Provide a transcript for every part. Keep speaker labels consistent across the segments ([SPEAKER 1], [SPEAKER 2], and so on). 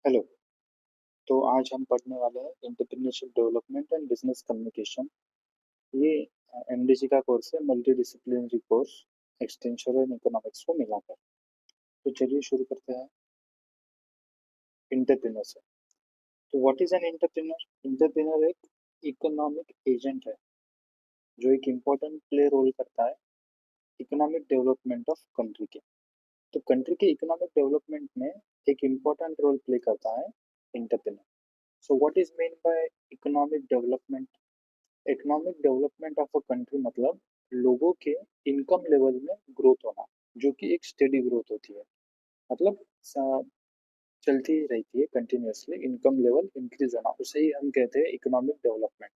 [SPEAKER 1] Hello. तो आज हम पढ़ने वाले हैं entrepreneurship development and business communication. ये एमडीसी का कोर्स है, multi disciplinary course, extension and economics को मिलाकर। तो चलिए शुरू करते हैं। एंटरप्रेन्योर से। तो what is an entrepreneur? Entrepreneur एक इकोनॉमिक एजेंट है जो एक इम्पोर्टेंट प्ले रोल करता है इकोनॉमिक डेवलपमेंट ऑफ कंट्री के। तो कंट्री के इकोनॉमिक डेवलपमेंट में एक इम्पोर्टेंट रोल प्ले करता है entrepreneur. So what is mean by economic development? Economic development of a country मतलब लोगों के इनकम लेवल में ग्रोथ होना, जो कि एक स्टेडी ग्रोथ होती है। मतलब चलती ही रहती है कंटिन्यूअसली, इनकम लेवल इंक्रीज होना, उसे ही हम कहते हैं इकोनॉमिक डेवलपमेंट।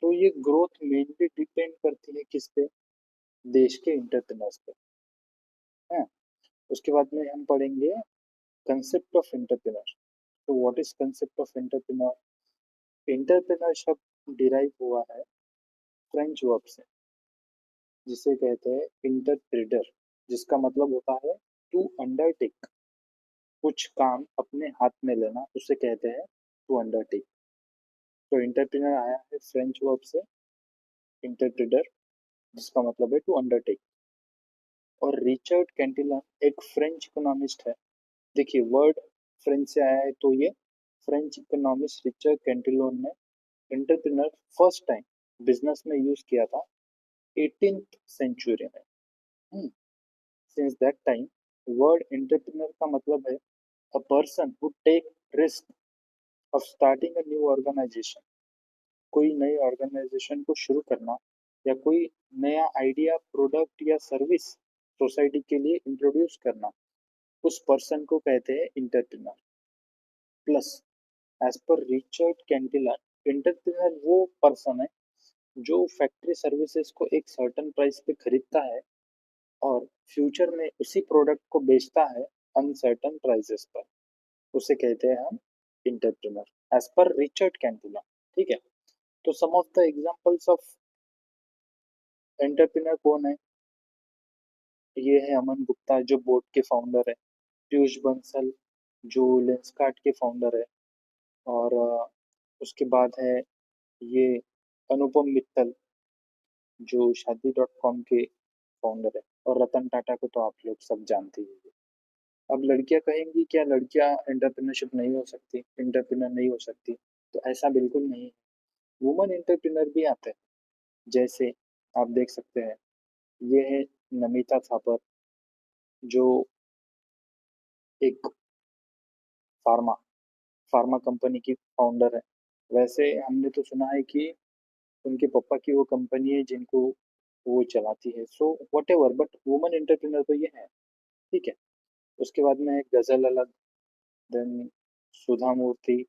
[SPEAKER 1] तो ये ग्रोथ मेनली डिपेंड करती है किस पे? देश के इंटरप्रेन्योर्स पे है। उसके बाद में हम पढ़ेंगे कंसेप्ट ऑफ एंटरप्रेन्योर। तो what is concept of entrepreneur? Entrepreneur शब्द डिराइव हुआ है फ्रेंच वर्ब से, जिसे कहते हैं इंटरप्रेटर, जिसका मतलब होता है टू अंडरटेक। कुछ काम अपने हाथ में लेना उसे कहते हैं टू अंडरटेक। तो इंटरप्रेनर आया है फ्रेंच वर्ब से इंटरप्रेटर, जिसका मतलब है टू अंडरटेक। और रिचर्ड कैंटिलन एक फ्रेंच इकोनॉमिस्ट है। देखिए, वर्ड फ्रेंच से आया है तो ये फ्रेंच इकोनॉमिस्ट रिचर्ड कैंटिलन ने इंटरप्रेनर फर्स्ट टाइम बिजनेस में यूज किया था 18th सेंचुरी में। Since that time, word entrepreneur का मतलब है a person who take risk of starting a new organization। कोई नई ऑर्गेनाइजेशन को शुरू करना या कोई नया आइडिया, प्रोडक्ट या सर्विस सोसाइटी के लिए इंट्रोड्यूस करना, उस पर्सन को कहते हैं entrepreneur. Plus, as per Richard Cantillon, entrepreneur वो पर्सन है जो फैक्ट्री सर्विसेज को एक सर्टेन प्राइस पे खरीदता है और फ्यूचर में उसी प्रोडक्ट को बेचता है अनसर्टन प्राइसेस पर। उसे कहते हैं हम entrepreneur as per Richard Cantillon. ठीक है। तो some of the examples of entrepreneur कौन है? ये है अमन गुप्ता, जो बोट के फाउंडर है। पीयूष बंसल, जो लेंसकार्ट के फाउंडर है। और उसके बाद है ये अनुपम मित्तल, जो शादी डॉट कॉम के फाउंडर है। और रतन टाटा को तो आप लोग सब जानते ही हैं। अब लड़कियां कहेंगी क्या लड़कियां एंटरप्रेन्योरशिप नहीं हो सकती, एंटरप्रेन्योर नहीं हो सकती? तो ऐसा बिल्कुल नहीं है। वुमन एंटरप्रेन्योर भी आते हैं। जैसे आप देख सकते हैं, ये है नमिता थापर, जो एक फार्मा फार्मा कंपनी की फाउंडर है। वैसे हमने तो सुना है कि उनके पापा की वो कंपनी है जिनको वो चलाती है। So what ever, but woman entrepreneur तो ये है। ठीक है। उसके बाद में है गजल अलग, देन सुधा मूर्ति।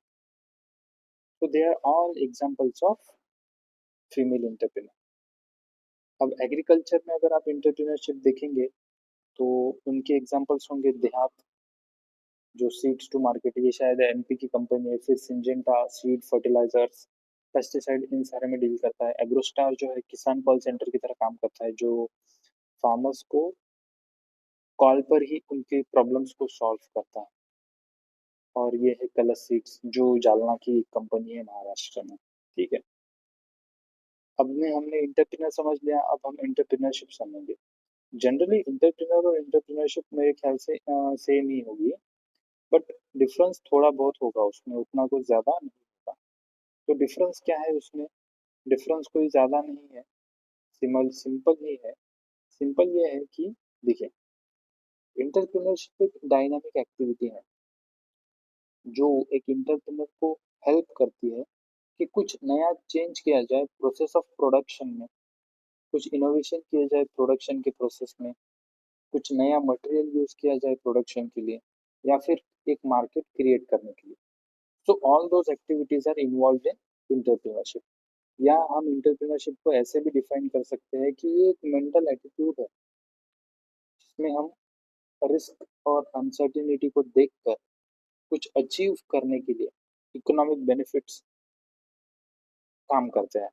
[SPEAKER 1] तो they are all examples of female entrepreneur. अब एग्रीकल्चर में अगर आप एंटरप्रेन्योरशिप देखेंगे तो उनके एग्जांपल्स होंगे देहात, जो सीड्स टू मार्केट, ये शायद एमपी की कंपनी है। फिर सिंजेंटा सीड फर्टिलाइजर्स, पेस्टिसाइड, इन सारे में डील करता है। एग्रोस्टार जो है किसान कॉल सेंटर की तरह काम करता है, जो फार्मर्स को कॉल पर ही उनके प्रॉब्लम्स को सॉल्व करता है। और ये है कलर सीड्स, जो जालना की कंपनी है महाराष्ट्र में। ठीक है। अब ने हमने इंटरप्रेन्योर समझ लिया, अब हम एंटरप्रेन्योरशिप समझेंगे। जनरली इंटरप्रेन्योर और एंटरप्रेन्योरशिप मेरे ख्याल से सेम ही होगी, बट डिफरेंस थोड़ा बहुत होगा उसमें, उतना कुछ ज्यादा नहीं होगा। तो डिफरेंस क्या है उसमें? डिफरेंस कोई ज्यादा नहीं है, सिंपल सिंपल ही है। सिंपल ये है कि देखिए, इंटरप्रेन्योरशिप एक डायनामिक एक्टिविटी है जो एक इंटरप्रेन्योर को हेल्प करती है कि कुछ नया चेंज किया जाए प्रोसेस ऑफ प्रोडक्शन में, कुछ इनोवेशन किया जाए प्रोडक्शन के प्रोसेस में, कुछ नया मटेरियल यूज किया जाए प्रोडक्शन के लिए, या फिर एक मार्केट क्रिएट करने के लिए। So all those activities are involve in entrepreneurship. या हम इंटरप्रेन्योरशिप को ऐसे भी डिफाइन कर सकते हैं कि ये एक मेंटल एटीट्यूड है, जिसमें हम रिस्क और अनसर्टिनिटी को देखकर कुछ अचीव करने के लिए इकोनॉमिक बेनिफिट्स काम करते हैं।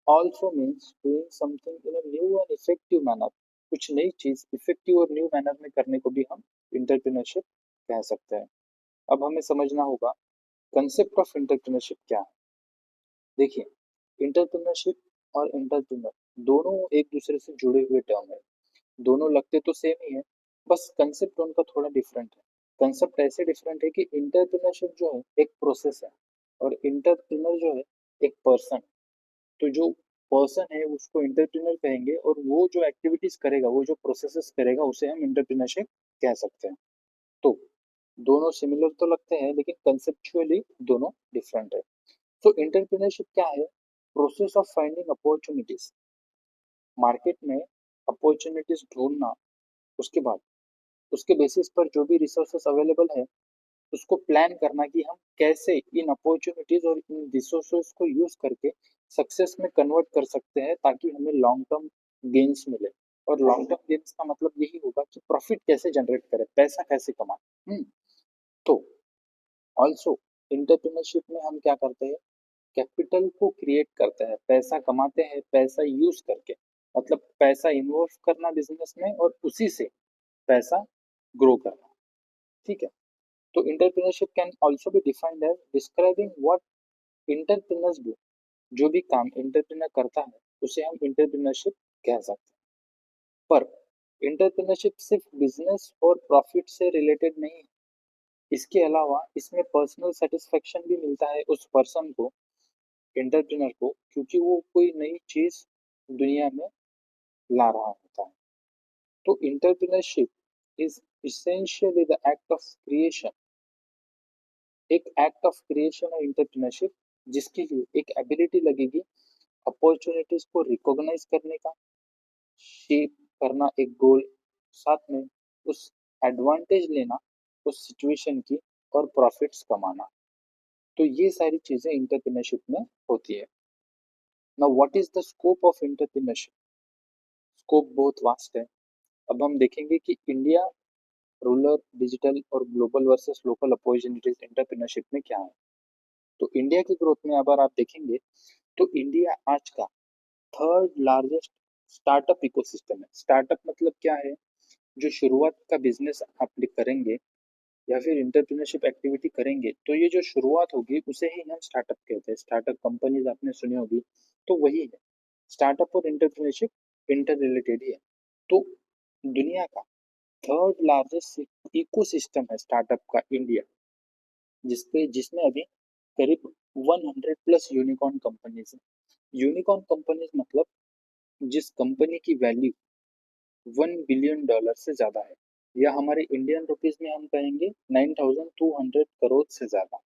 [SPEAKER 1] Also means doing something in a new and effective manner. कुछ नई चीज इफेक्टिव और न्यू मैनर में करने को भी हम इंटरप्रेन्योरशिप कह सकते हैं। अब हमें समझना होगा कंसेप्ट ऑफ एंटरप्रेन्योरशिप क्या है। देखिए, एंटरप्रेन्योरशिप और एंटरप्रेन्योर दोनों एक दूसरे से जुड़े हुए टर्म है। दोनों लगते तो सेम ही है, बस कंसेप्ट उनका थोड़ा डिफरेंट है। कंसेप्ट ऐसे डिफरेंट है कि एंटरप्रेन्योरशिप जो है एक प्रोसेस है और एंटरप्रेन्योर जो है एक पर्सन। तो जो पर्सन है उसको एंटरप्रेन्योर कहेंगे और वो जो एक्टिविटीज करेगा, वो जो प्रोसेसेस करेगा उसे हम एंटरप्रेन्योरशिप कह सकते हैं। तो दोनों सिमिलर तो लगते हैं लेकिन कंसेप्चुअली दोनों डिफरेंट है। तो एंटरप्रेन्योरशिप क्या है? Process of finding opportunities, market में अपॉर्चुनिटीज ढूंढना, उसके बाद उसके बेसिस पर जो भी रिसोर्सेस अवेलेबल है उसको प्लान करना कि हम कैसे इन अपॉर्चुनिटीज और इन रिसोर्सेस को यूज करके सक्सेस में कन्वर्ट कर सकते हैं ताकि हमें लॉन्ग टर्म गेन्स मिले। और लॉन्ग टर्म गेन्स का मतलब यही होगा कि प्रॉफिट कैसे जनरेट करें, पैसा कैसे कमाएं। तो ऑल्सो एंटरप्रेन्योरशिप में हम क्या करते हैं, कैपिटल को क्रिएट करते हैं, पैसा कमाते हैं पैसा यूज करके, मतलब पैसा इन्वेस्ट करना बिजनेस में और उसी से पैसा ग्रो करना। ठीक है। तो entrepreneurship can also be defined as describing what entrepreneurs do. जो भी काम एंटरप्रेन्योर करता है उसे हम एंटरप्रेन्योरशिप कह सकते हैं। पर एंटरप्रेन्योरशिप सिर्फ बिजनेस और प्रॉफिट से रिलेटेड नहीं है। इसके अलावा इसमें पर्सनल सेटिस्फेक्शन भी मिलता है उस पर्सन को, एंटरप्रेन्योर को, क्योंकि वो कोई नई चीज दुनिया में ला रहा होता है। तो entrepreneurship is essentially the act of creation, एक एक्ट ऑफ क्रिएशन है एंटरप्रेन्योरशिप, जिसके लिए एक एबिलिटी लगेगी अपॉर्चुनिटीज को रिकॉग्नाइज करने का, शेप करना एक गोल, साथ में उस एडवांटेज लेना उस सिचुएशन की और प्रॉफिट्स कमाना। तो ये सारी चीजें एंटरप्रेन्योरशिप में होती है। Now what is the scope of entrepreneurship? Scope बहुत वास्ट है। अब हम देखेंगे कि इंडिया, रूरल, डिजिटल और global versus local opportunities entrepreneurship में क्या है। तो इंडिया की ग्रोथ में अगर आप देखेंगे तो इंडिया आज का थर्ड लार्जेस्ट स्टार्टअप इकोसिस्टम है। स्टार्टअप मतलब क्या है? जो शुरुआत का बिजनेस आप करेंगे या फिर इंटरप्रेन्योरशिप एक्टिविटी करेंगे तो ये जो शुरुआत होगी उसे ही हम स्टार्टअप कहते हैं। स्टार्टअप कंपनीज आपने सुनी होगी, तो वही है। स्टार्टअप और इंटरप्रेन्योरशिप इंटर रिलेटेड ही है। तो दुनिया का थर्ड लार्जेस्ट इकोसिस्टम है स्टार्टअप का इंडिया, जिसमें अभी करीब 100 प्लस यूनिकॉर्न कंपनीज है। यूनिकॉर्न कंपनीज मतलब जिस कंपनी की वैल्यू $1 बिलियन से ज्यादा है, या हमारे इंडियन रुपीज में हम कहेंगे 9,200 करोड़ से ज्यादा,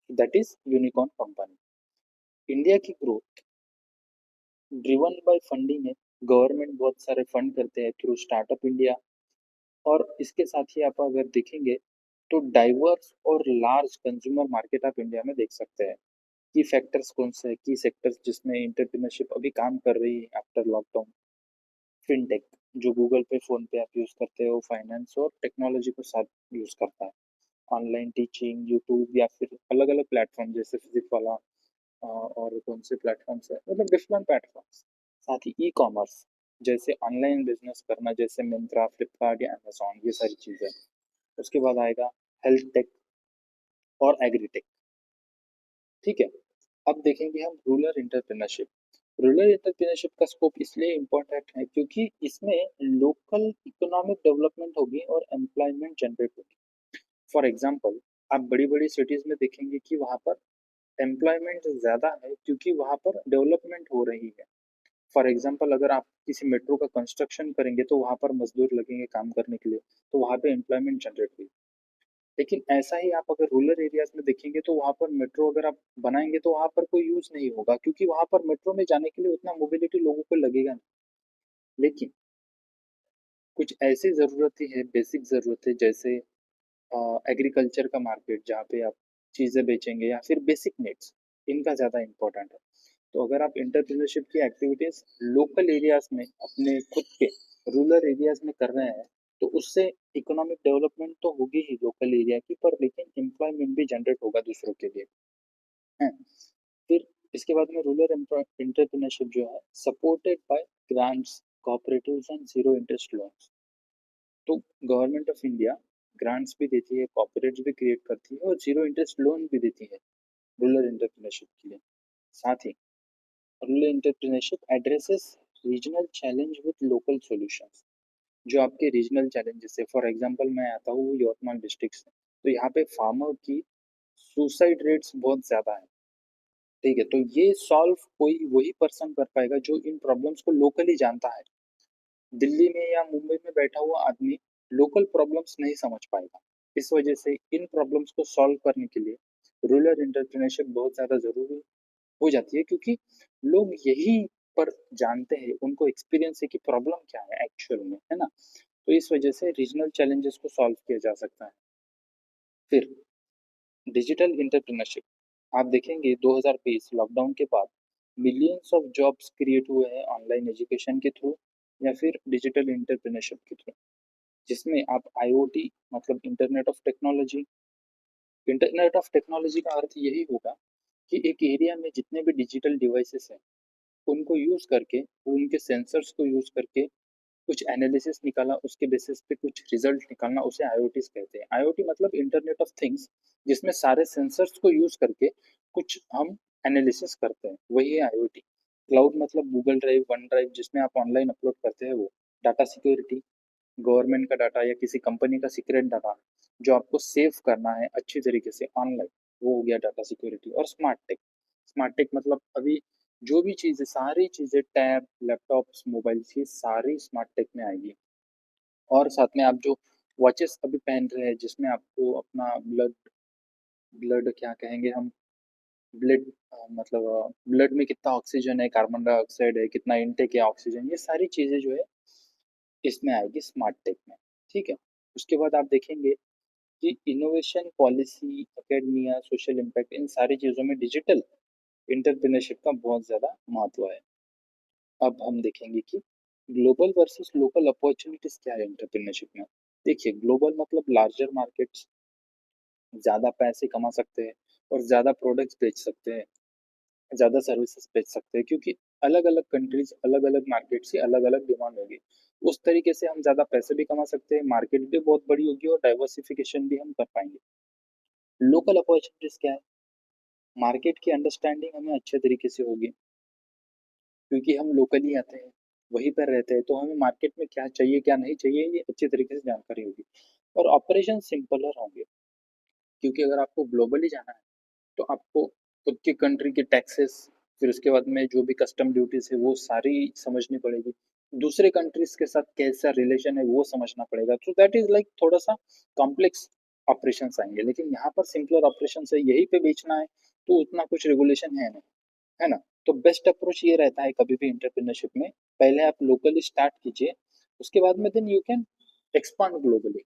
[SPEAKER 1] that is unicorn company. India की ग्रोथ ड्रिवन बाय फंडिंग है। गवर्नमेंट बहुत सारे फंड करते हैं थ्रू स्टार्टअप इंडिया। और इसके साथ ही आप अगर देखेंगे तो डाइवर्स और लार्ज कंज्यूमर मार्केट आप इंडिया में देख सकते हैं। की फैक्टर्स कौन से हैं? की सेक्टर्स जिसमें एंटरप्रेन्योरशिप अभी काम कर रही है आफ्टर लॉकडाउन। फिनटेक, जो गूगल पे फोन पे आप यूज करते हो, फाइनेंस और टेक्नोलॉजी को साथ यूज करता है। ऑनलाइन टीचिंग, यूट्यूब या फिर अलग अलग प्लेटफॉर्म जैसे फिजिक वाला, और कौन से प्लेटफॉर्म्स है, मतलब डिफरेंट प्लेटफॉर्म्स। साथ ही ई कॉमर्स, जैसे ऑनलाइन बिजनेस करना, जैसे मिंत्रा, फ्लिपकार्ट या अमेजोन, ये सारी चीजें। उसके बाद आएगा हेल्थ टेक और एग्रीटेक। ठीक है। अब देखेंगे हम रूरल इंटरप्रेन्योरशिप। रूरल इंटरप्रेन्योरशिप का स्कोप इसलिए इम्पोर्टेंट है क्योंकि इसमें लोकल इकोनॉमिक डेवलपमेंट होगी और एम्प्लॉयमेंट जनरेट होगी। फॉर एग्जांपल, आप बड़ी बड़ी सिटीज में देखेंगे कि वहां पर एम्प्लॉयमेंट ज्यादा है क्योंकि वहां पर डेवलपमेंट हो रही है। फॉर एग्जांपल, अगर आप किसी मेट्रो का कंस्ट्रक्शन करेंगे तो वहां पर मजदूर लगेंगे काम करने के लिए, तो वहां पे एम्प्लॉयमेंट जनरेट हुई। लेकिन ऐसा ही आप अगर रूरल एरियाज में देखेंगे तो वहां पर मेट्रो अगर आप बनाएंगे तो वहां पर कोई यूज नहीं होगा क्योंकि वहां पर मेट्रो में जाने के लिए उतना मोबिलिटी लोगों को लगेगा नहीं। लेकिन कुछ ऐसी जरूरतें हैं, बेसिक जरूरतें, जैसे एग्रीकल्चर का मार्केट जहाँ पे आप चीजें बेचेंगे, या फिर बेसिक नीड्स, इनका ज्यादा इंपॉर्टेंट है। तो अगर आप इंटरप्रेन्योरशिप की एक्टिविटीज लोकल एरियाज में अपने खुद के रूरल एरियाज में कर रहे हैं तो उससे इकोनॉमिक डेवलपमेंट तो होगी ही लोकल एरिया की, पर लेकिन एम्प्लॉयमेंट भी जनरेट होगा दूसरों के लिए है। फिर इसके बाद में रूरल इंटरप्रेन्योरशिप जो है supported by grants, cooperatives and zero interest loans. तो गवर्नमेंट ऑफ इंडिया ग्रांट्स भी देती है, कॉर्पोरेट्स भी क्रिएट करती है और ज़ीरो इंटरेस्ट लोन भी देती है रूरल एंटरप्रेन्योरशिप के लिए। साथ ही rural entrepreneurship addresses regional challenge with local solutions. जो आपके रीजनल चैलेंजेस है, फॉर एग्जांपल मैं आता हूँ यवतमाल डिस्ट्रिक्ट से, तो यहाँ पे फार्मर की सुसाइड रेट्स बहुत ज़्यादा है। ठीक है, तो ये सॉल्व कोई वही पर्सन कर पाएगा जो इन प्रॉब्लम्स को लोकली जानता है। दिल्ली में या मुंबई में बैठा हुआ आदमी लोकल प्रॉब्लम्स नहीं समझ पाएगा। इस वजह से इन प्रॉब्लम्स को सॉल्व करने के लिए रूरल एंटरप्रेन्योरशिप बहुत ज़्यादा ज़रूरी हो जाती है, क्योंकि लोग यही पर जानते हैं, उनको एक्सपीरियंस है कि प्रॉब्लम क्या है एक्चुअल में, है ना? तो इस वजह से रीजनल चैलेंजेस को सॉल्व किया जा सकता है। फिर डिजिटल एंटरप्रेन्योरशिप, आप देखेंगे 2020 लॉकडाउन के बाद मिलियंस ऑफ जॉब्स क्रिएट हुए हैं ऑनलाइन एजुकेशन के थ्रू या फिर डिजिटल एंटरप्रेन्योरशिप के थ्रू, जिसमें आप आईओटी मतलब इंटरनेट ऑफ टेक्नोलॉजी का अर्थ यही होगा कि एक एरिया में जितने भी डिजिटल डिवाइसेस हैं उनको यूज करके, उनके सेंसर्स को यूज करके कुछ एनालिसिस निकाला, उसके बेसिस पे कुछ रिजल्ट निकालना, उसे आईओटी कहते हैं। आईओटी मतलब इंटरनेट ऑफ थिंग्स, जिसमें सारे सेंसर्स को यूज करके कुछ हम एनालिसिस करते हैं, वही है आईओटी। क्लाउड मतलब गूगल ड्राइव, वन ड्राइव, जिसमें आप ऑनलाइन अपलोड करते हैं वो। डाटा सिक्योरिटी, गवर्नमेंट का डाटा या किसी कंपनी का सीक्रेट डाटा जो आपको सेव करना है अच्छी तरीके से ऑनलाइन, वो हो गया डाटा सिक्योरिटी। और स्मार्ट टेक मतलब अभी जो भी चीज़ें, सारी चीज़ें, टैब, लैपटॉप्स, मोबाइल्स, ये सारी स्मार्ट टेक में आएगी। और साथ में आप जो वॉचेस अभी पहन रहे हैं जिसमें आपको अपना ब्लड ब्लड क्या कहेंगे हम, ब्लड मतलब ब्लड में कितना ऑक्सीजन है, कार्बन डाइऑक्साइड है, कितना इनटेक है ऑक्सीजन, ये सारी चीज़ें जो है इसमें आएगी स्मार्ट टेक में। ठीक है, उसके बाद आप देखेंगे कि innovation, policy, academia, social impact, इन सारी चीज़ों में डिजिटल एंटरप्रेन्योरशिप का बहुत ज़्यादा महत्व है। अब हम देखेंगे कि ग्लोबल वर्सेस लोकल अपॉर्चुनिटीज क्या है एंटरप्रेन्योरशिप में। देखिए, ग्लोबल मतलब लार्जर मार्केट्स, ज़्यादा पैसे कमा सकते हैं और ज़्यादा प्रोडक्ट्स बेच सकते हैं, ज़्यादा सर्विसेज बेच सकते हैं, क्योंकि अलग अलग कंट्रीज, अलग अलग मार्केट से अलग अलग डिमांड होगी। उस तरीके से हम ज़्यादा पैसे भी कमा सकते हैं, मार्केट भी बहुत बड़ी होगी और डाइवर्सिफिकेशन भी हम कर पाएंगे। लोकल अपॉर्चुनिटीज क्या है? मार्केट की अंडरस्टैंडिंग हमें अच्छे तरीके से होगी, क्योंकि हम लोकली आते हैं, वहीं पर रहते हैं, तो हमें मार्केट में क्या चाहिए क्या नहीं चाहिए ये अच्छी तरीके से जानकारी होगी। और ऑपरेशन सिंपलर होंगे, क्योंकि अगर आपको ग्लोबली जाना है तो आपको खुद की कंट्री के टैक्सेस, फिर उसके बाद में जो भी कस्टम ड्यूटीज है वो सारी समझनी पड़ेगी। दूसरे कंट्रीज के साथ कैसा रिलेशन है वो समझना पड़ेगा, तो दैट इज लाइक थोड़ा सा कॉम्प्लेक्स ऑपरेशन आएंगे। लेकिन यहाँ पर सिंपलर ऑपरेशन है, यही पे बेचना है, तो उतना कुछ रेगुलेशन है नहीं, है ना? तो बेस्ट अप्रोच ये रहता है कभी भी एंटरप्रेन्योरशिप में, पहले आप लोकली स्टार्ट कीजिए, उसके बाद में then you can expand globally.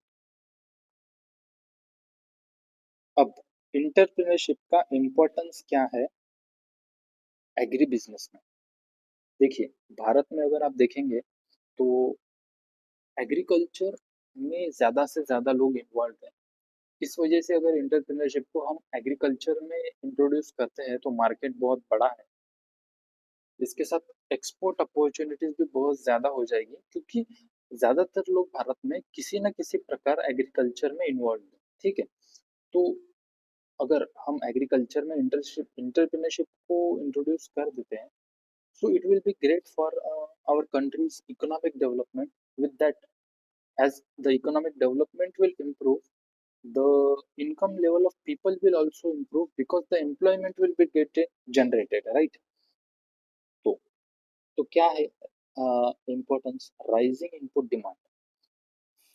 [SPEAKER 1] अब एंटरप्रेन्योरशिप का इम्पोर्टेंस क्या है एग्री बिजनेस में? देखिए, भारत में अगर आप देखेंगे तो एग्रीकल्चर में ज़्यादा से ज़्यादा लोग इन्वॉल्व हैं। इस वजह से अगर एंटरप्रेन्योरशिप को हम एग्रीकल्चर में इंट्रोड्यूस करते हैं तो मार्केट बहुत बड़ा है। इसके साथ एक्सपोर्ट अपॉर्चुनिटीज भी बहुत ज़्यादा हो जाएगी, क्योंकि ज़्यादातर लोग भारत में किसी न किसी प्रकार एग्रीकल्चर में इन्वॉल्व हैं। ठीक है, तो अगर हम एग्रीकल्चर में इंटरप्रेन्योरशिप को इंट्रोड्यूस कर देते हैं, so it will be great for our country's economic development. With that, as the economic development will improve, the income level of people will also improve, because the employment will be get generated, right? तो तो क्या है importance? Rising input demand,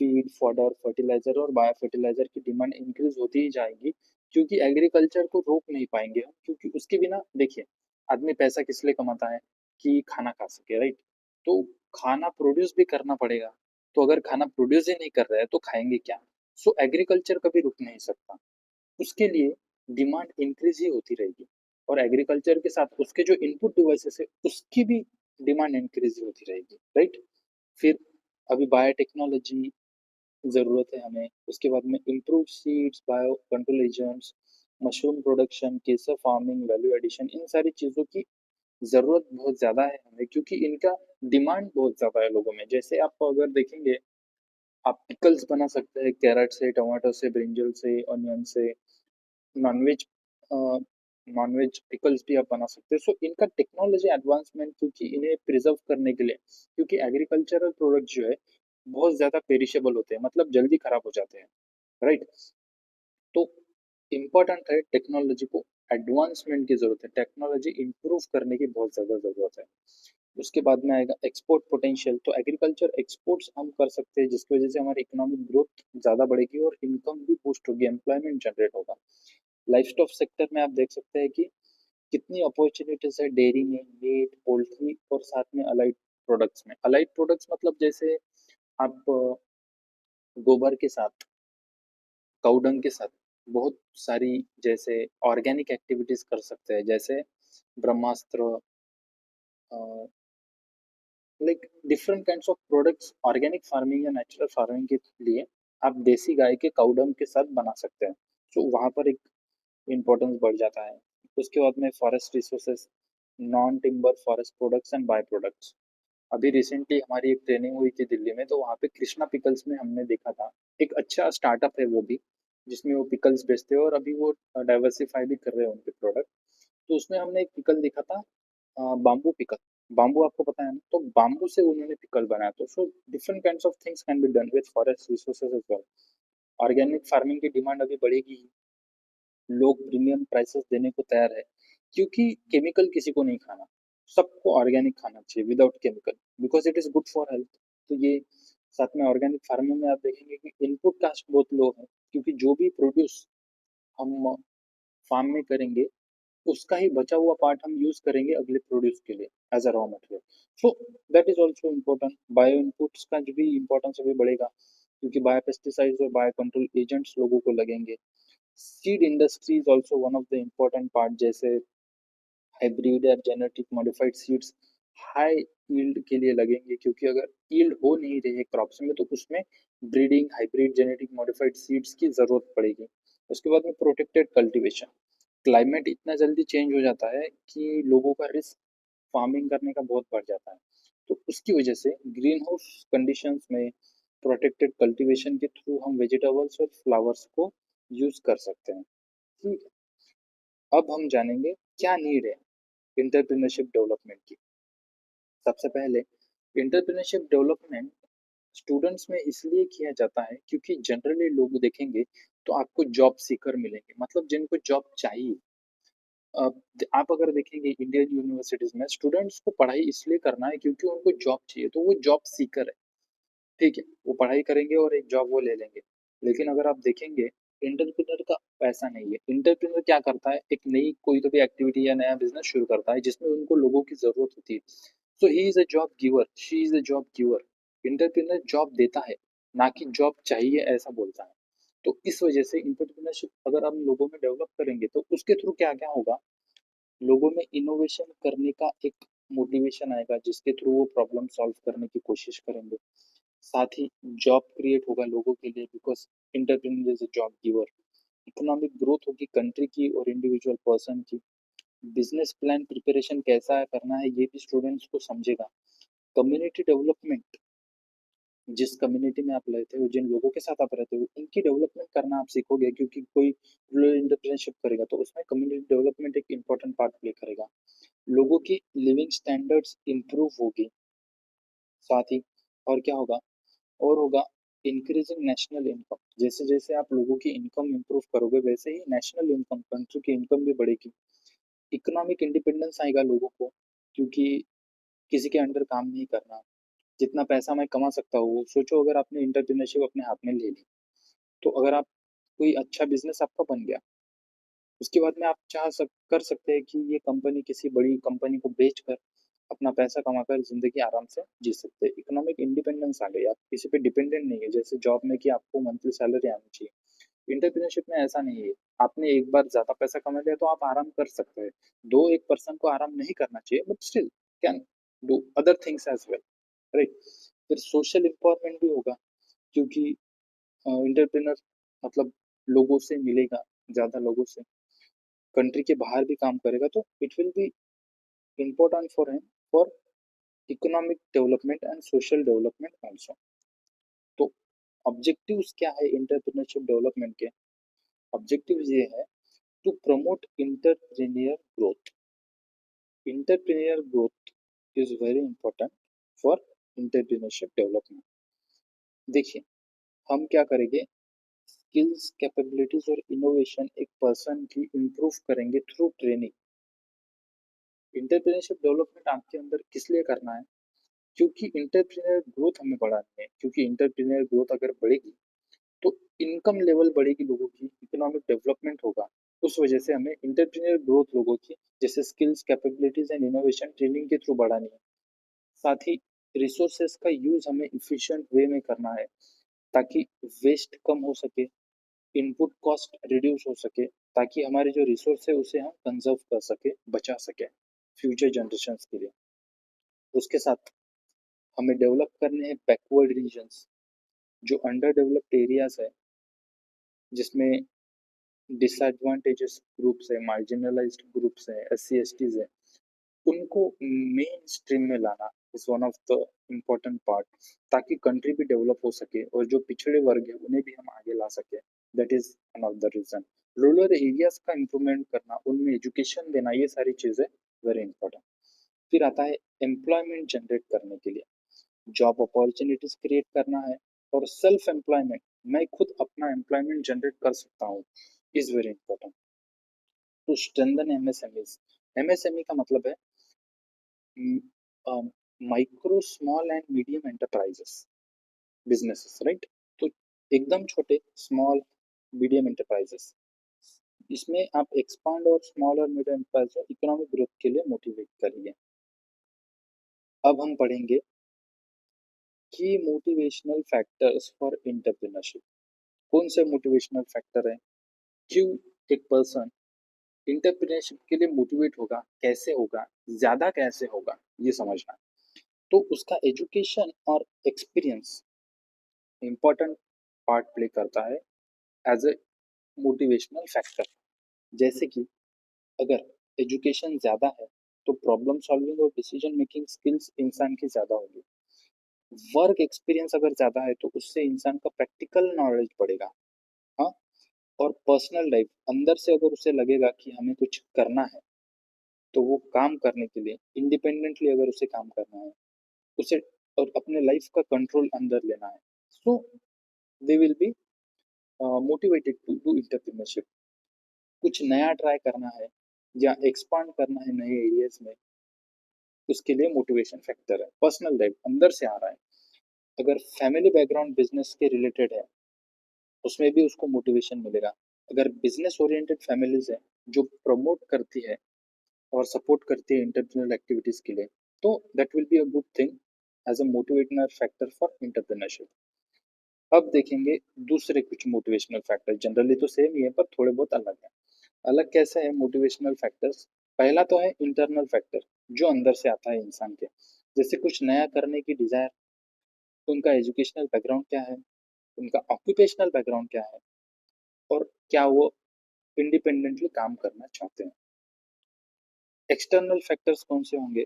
[SPEAKER 1] feed, fodder, fertiliser और bio fertiliser की demand increase होती ही जाएगी, क्योंकि एग्रीकल्चर को रोक नहीं पाएंगे हम, क्योंकि उसके बिना देखिए, आदमी पैसा किस लिए कमाता है? कि खाना खा सके, राइट? तो खाना प्रोड्यूस भी करना पड़ेगा, तो अगर खाना प्रोड्यूस ही नहीं कर रहा है तो खाएंगे क्या? सो एग्रीकल्चर कभी रुक नहीं सकता, उसके लिए डिमांड इंक्रीज ही होती रहेगी। और एग्रीकल्चर के साथ उसके जो इनपुट डिवाइसेस है उसकी भी डिमांड इंक्रीज ही होती रहेगी, राइट? फिर अभी बायोटेक्नोलॉजी ज़रूरत है हमें, उसके बाद में improve seeds, bio control agents, mushroom production, केसर फार्मिंग, वैल्यू एडिशन, इन सारी चीज़ों की ज़रूरत बहुत ज़्यादा है हमें, क्योंकि इनका डिमांड बहुत ज़्यादा है लोगों में। जैसे आप अगर देखेंगे आप पिकल्स बना सकते हैं कैरेट से, टमाटो से, ब्रिंजल से, ऑनियन से। नॉनवेज नॉनवेज पिकल्स भी आप बना सकते हैं। सो इनका टेक्नोलॉजी एडवांसमेंट, क्योंकि इन्हें प्रिजर्व करने के लिए, क्योंकि एग्रीकल्चरल प्रोडक्ट जो है बहुत ज्यादा पेरिशेबल होते हैं, मतलब जल्दी खराब हो जाते हैं, राइट। तो इम्पोर्टेंट है टेक्नोलॉजी को एडवांसमेंट की जरूरत है, टेक्नोलॉजी इंप्रूव करने की बहुत ज्यादा जरूरत है। उसके बाद में आएगा एक्सपोर्ट पोटेंशियल। तो एग्रीकल्चर एक्सपोर्ट्स हम कर सकते हैं, जिसकी वजह से हमारी इकोनॉमिक ग्रोथ ज्यादा बढ़ेगी और इनकम भी बूस्ट होगी, एम्प्लॉयमेंट जनरेट होगा। लाइफ स्टॉक सेक्टर में आप देख सकते हैं कि कितनी अपॉर्चुनिटीज है डेयरी में, मीट, पोल्ट्री और साथ में अलाइड प्रोडक्ट्स में। अलाइड प्रोडक्ट्स मतलब जैसे आप गोबर के साथ, काउडंग के साथ बहुत सारी जैसे ऑर्गेनिक एक्टिविटीज कर सकते हैं, जैसे Brahmastra, like different kinds of products organic farming या नेचुरल फार्मिंग के लिए आप देसी गाय के काउडंग के साथ बना सकते हैं। तो वहां पर एक इम्पोर्टेंस बढ़ जाता है। उसके बाद में forest resources, non timber forest products and by products. अभी रिसेंटली हमारी एक ट्रेनिंग हुई थी दिल्ली में, तो वहाँ पे कृष्णा पिकल्स में हमने देखा था, एक अच्छा स्टार्टअप है वो भी, जिसमें वो पिकल्स बेचते हैं और अभी वो डाइवर्सिफाई भी कर रहे हैं उनके प्रोडक्ट। तो उसमें हमने एक पिकल देखा था, बाम्बू पिकल। बाम्बू आपको पता है ना, तो बाम्बू से उन्होंने पिकल बनाया। तो so different kinds of things can be done with forest resources as well. Organic farming की डिमांड अभी बढ़ेगी ही, लोग प्रीमियम प्राइसेस देने को तैयार है, क्योंकि केमिकल किसी को नहीं खाना, सबको ऑर्गेनिक खाना चाहिए without chemical, because it is good for health. तो ये साथ में ऑर्गेनिक फार्मिंग में आप देखेंगे कि इनपुट कास्ट बहुत लो है, क्योंकि जो भी प्रोड्यूस हम फार्म में करेंगे उसका ही बचा हुआ पार्ट हम यूज करेंगे अगले प्रोड्यूस के लिए as a raw material. So that is also important. Bio inputs का जो भी इम्पोर्टेंस अभी बढ़ेगा, क्योंकि बायो पेस्टिसाइड्स और बायो कंट्रोल एजेंट्स लोगों को लगेंगे। Seed industry is also one of the important part, जैसे हाइब्रिड या genetic modified seeds high yield के लिए लगेंगे, क्योंकि अगर यील्ड हो नहीं रही है क्रॉप्स में तो उसमें breeding hybrid genetic modified seeds की जरूरत पड़ेगी। उसके बाद में प्रोटेक्टेड कल्टीवेशन। क्लाइमेट इतना जल्दी चेंज हो जाता है कि लोगों का रिस्क फार्मिंग करने का बहुत बढ़ जाता है। तो उसकी वजह से ग्रीन हाउस कंडीशंस में प्रोटेक्टेड कल्टीवेशन के थ्रू हम वेजिटेबल्स और फ्लावर्स को यूज कर सकते हैं। ठीक है, अब हम जानेंगे क्या नीड है एंटरप्रेन्योरशिप डेवलपमेंट की। सबसे पहले एंटरप्रेन्योरशिप डेवलपमेंट स्टूडेंट्स में इसलिए किया जाता है क्योंकि जनरली लोग देखेंगे तो आपको जॉब सीकर मिलेंगे, मतलब जिनको जॉब चाहिए। आप अगर देखेंगे इंडियन यूनिवर्सिटीज में स्टूडेंट्स को पढ़ाई इसलिए करना है क्योंकि उनको जॉब चाहिए, तो वो जॉब सीकर है। ठीक है, वो पढ़ाई करेंगे और एक जॉब वो ले लेंगे। लेकिन अगर आप देखेंगे एंटरप्रेन्योर का पैसा नहीं है। एंटरप्रेन्योर क्या करता है, एक नई कोई तो भी एक्टिविटी या नया बिजनेस शुरू करता है जिसमें उनको लोगों की जरूरत होती है। So he is a job giver, she is a job giver. Entrepreneur job देता है, ना कि जॉब चाहिए ऐसा बोलता है। तो इस वजह से एंटरप्रेन्योरशिप अगर हम लोगों में डेवलप करेंगे तो उसके थ्रू क्या क्या होगा, लोगों में इनोवेशन करने का एक मोटिवेशन आएगा, जिसके थ्रू वो प्रॉब्लम सॉल्व करने की कोशिश करेंगे। साथ ही जॉब क्रिएट होगा लोगों के लिए, because entrepreneur is a job giver. Economic growth होगी कंट्री की और इंडिविजुअल पर्सन की। बिजनेस प्लान प्रिपरेशन कैसा है करना है ये भी स्टूडेंट्स को समझेगा। कम्युनिटी डेवलपमेंट, जिस कम्युनिटी में आप रहते हो, जिन लोगों के साथ आप रहते हो, उनकी डेवलपमेंट करना आप सीखोगे, क्योंकि कोई रूरल एंटरप्रेन्योरशिप करेगा तो उसमें कम्युनिटी डेवलपमेंट एक इंपॉर्टेंट पार्ट प्ले करेगा। लोगों की लिविंग स्टैंडर्ड्स इंप्रूव होगी। साथ ही और क्या होगा, और होगा इंक्रीजिंग नेशनल इनकम। जैसे जैसे आप लोगों की इनकम इंप्रूव करोगे वैसे ही नेशनल इनकम, कंट्री की इनकम भी बढ़ेगी। इकोनॉमिक इंडिपेंडेंस आएगा लोगों को, क्योंकि किसी के अंडर काम नहीं करना। जितना पैसा मैं कमा सकता हूँ, सोचो अगर आपने इंटरप्रेन्योरशिप अपने हाथ में ले ली, तो अगर आप कोई अच्छा बिजनेस आपका बन गया, उसके बाद में आप कर सकते हैं कि ये कंपनी किसी बड़ी कंपनी को बेचकर अपना पैसा कमाकर जिंदगी आराम से जी सकते हैं। इकोनॉमिक इंडिपेंडेंस आ गई, आप किसी पे डिपेंडेंट नहीं है, जैसे जॉब में कि आपको मंथली सैलरी आनी चाहिए। इंटरप्रेन्योरशिप में ऐसा नहीं है। आपने एक बार ज्यादा पैसा कमा लिया तो आप आराम कर सकते हैं। दो एक पर्सन को आराम नहीं करना चाहिए, but still can do other things as well, right. फिर सोशल एम्पावरमेंट भी होगा, क्योंकि इंटरप्रेनर मतलब लोगों से मिलेगा, ज्यादा लोगों से, कंट्री के बाहर भी काम करेगा, तो it will be important for him for economic development and social development also। तो ऑब्जेक्टिव्स क्या है एंटरप्रेन्योरशिप डेवलपमेंट के? ऑब्जेक्टिव्स ये है to promote entrepreneur growth. Entrepreneur growth is very important for entrepreneurship development. देखिए, हम क्या करेंगे, स्किल्स, कैपेबिलिटीज और इनोवेशन एक पर्सन की इम्प्रूव करेंगे थ्रू ट्रेनिंग। इंटरप्रेन्योरशिप डेवलपमेंट आपके अंदर किस लिए करना है? क्योंकि इंटरप्रेन्योर ग्रोथ हमें बढ़ानी है, क्योंकि इंटरप्रेन्योर ग्रोथ अगर बढ़ेगी तो इनकम लेवल बढ़ेगी, लोगों की इकोनॉमिक डेवलपमेंट होगा। उस वजह से हमें इंटरप्रेन्योर ग्रोथ लोगों की जैसे skills, capabilities and innovation training के थ्रू बढ़ानी है। साथ ही रिसोर्सेस का यूज हमें इफिशिएंट वे में करना है ताकि वेस्ट कम हो सके, इनपुट कॉस्ट रिड्यूस हो सके, ताकि हमारे जो रिसोर्स है उसे हम कंजर्व कर सके, बचा सके फ्यूचर जनरेशंस के लिए। उसके साथ हमें डेवलप करने हैं बैकवर्ड रीजन्स, जो अंडर डेवलप्ड एरियाज है, जिसमें डिसएडवांटेजेस ग्रुप्स है, मार्जिनलाइज्ड ग्रुप्स है, SC STs है, उनको मेन स्ट्रीम में लाना is one of the important part, ताकि कंट्री भी डेवलप हो सके और जो पिछड़े वर्ग है उन्हें भी हम आगे ला सके। That is one of the reason. Rural areas का इम्प्रूवमेंट करना, उनमें एजुकेशन देना, ये सारी चीजें वेरी इंपॉर्टेंट। फिर आता है एम्प्लॉयमेंट जनरेट करने के लिए, जॉब अपॉर्चुनिटीज क्रिएट करना है और सेल्फ एम्प्लॉयमेंट, मैं खुद अपना एम्प्लॉयमेंट जनरेट कर सकता हूँ, is very important. To strengthen MSMEs, MSME का मतलब है micro small and medium enterprises businesses, right? तो एकदम छोटे स्मॉल मीडियम एंटरप्राइजेस, इसमें आप एक्सपांड और स्मॉल और मीडियम एंटरप्राइज इकोनॉमिक ग्रोथ के लिए मोटिवेट करिए। अब हम पढ़ेंगे की मोटिवेशनल फैक्टर्स फॉर एंटरप्रेन्योरशिप। कौन से मोटिवेशनल फैक्टर है, क्यों एक पर्सन एंटरप्रेन्योरशिप के लिए मोटिवेट होगा, कैसे होगा, ज्यादा कैसे होगा, ये समझना। तो उसका एजुकेशन और एक्सपीरियंस इम्पोर्टेंट पार्ट प्ले करता है एज ए मोटिवेशनल फैक्टर। जैसे कि अगर एजुकेशन ज़्यादा है तो प्रॉब्लम सॉल्विंग और डिसीजन मेकिंग स्किल्स इंसान की ज़्यादा होगी। वर्क एक्सपीरियंस अगर ज़्यादा है तो उससे इंसान का प्रैक्टिकल नॉलेज बढ़ेगा। हाँ, और पर्सनल लाइफ अंदर से अगर उसे लगेगा कि हमें कुछ करना है, तो वो काम करने के लिए इंडिपेंडेंटली अगर उसे काम करना है, उसे और अपने लाइफ का कंट्रोल अंदर लेना है, so they will be motivated to do entrepreneurship. कुछ नया ट्राई करना है या एक्सपांड करना है नए एरियाज में, उसके लिए मोटिवेशन फैक्टर है। पर्सनल लाइफ अंदर से आ रहा है, अगर फैमिली बैकग्राउंड बिजनेस के रिलेटेड है, उसमें भी उसको मोटिवेशन मिलेगा। अगर बिजनेस ओरिएंटेड फैमिलीज है जो प्रमोट करती है और सपोर्ट करती है इंटरप्रेन्योरल एक्टिविटीज के लिए, तो that will be a good thing as a motivational factor for entrepreneurship. अब देखेंगे दूसरे कुछ मोटिवेशनल फैक्टर, जनरली तो सेम ही है पर थोड़े बहुत अलग है। अलग कैसे है मोटिवेशनल फैक्टर्स? पहला तो है इंटरनल फैक्टर, जो अंदर से आता है इंसान के, जैसे कुछ नया करने की डिजायर, उनका एजुकेशनल बैकग्राउंड क्या है, उनका ऑक्यूपेशनल बैकग्राउंड क्या है, और क्या वो इंडिपेंडेंटली काम करना चाहते हैं। एक्सटर्नल फैक्टर्स कौन से होंगे?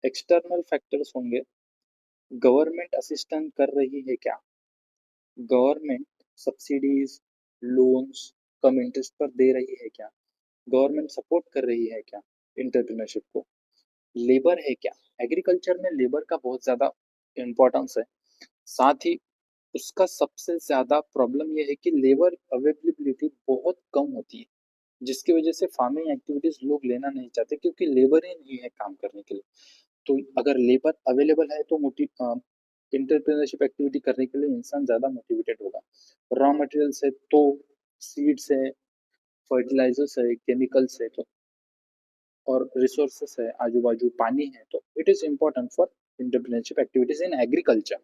[SPEAKER 1] एक्सटर्नल फैक्टर्स होंगे, गवर्नमेंट असिस्टेंस कर रही है क्या, गवर्नमेंट सब्सिडीज, लोन्स कम इंटरेस्ट पर दे रही है क्या, गवर्नमेंट सपोर्ट कर रही है क्या इंटरप्रेन्योरशिप को, लेबर है क्या, एग्रीकल्चर में लेबर का बहुत ज़्यादा इम्पोर्टेंस है। साथ ही उसका सबसे ज़्यादा प्रॉब्लम यह है कि लेबर अवेलेबिलिटी बहुत कम होती है, जिसकी वजह से फार्मिंग एक्टिविटीज लोग लेना नहीं चाहते, क्योंकि लेबर ही नहीं है काम करने के लिए। तो अगर लेबर अवेलेबल है तो इंटरप्रेन्योरशिप एक्टिविटी करने के लिए इंसान ज़्यादा मोटिवेटेड होगा। रॉ मटेरियल्स है तो सीड्स है, फर्टिलाइजर्स है, केमिकल्स है, तो और रिसोर्सेस है, आजू बाजू पानी है, तो it is important for entrepreneurship activities in agriculture.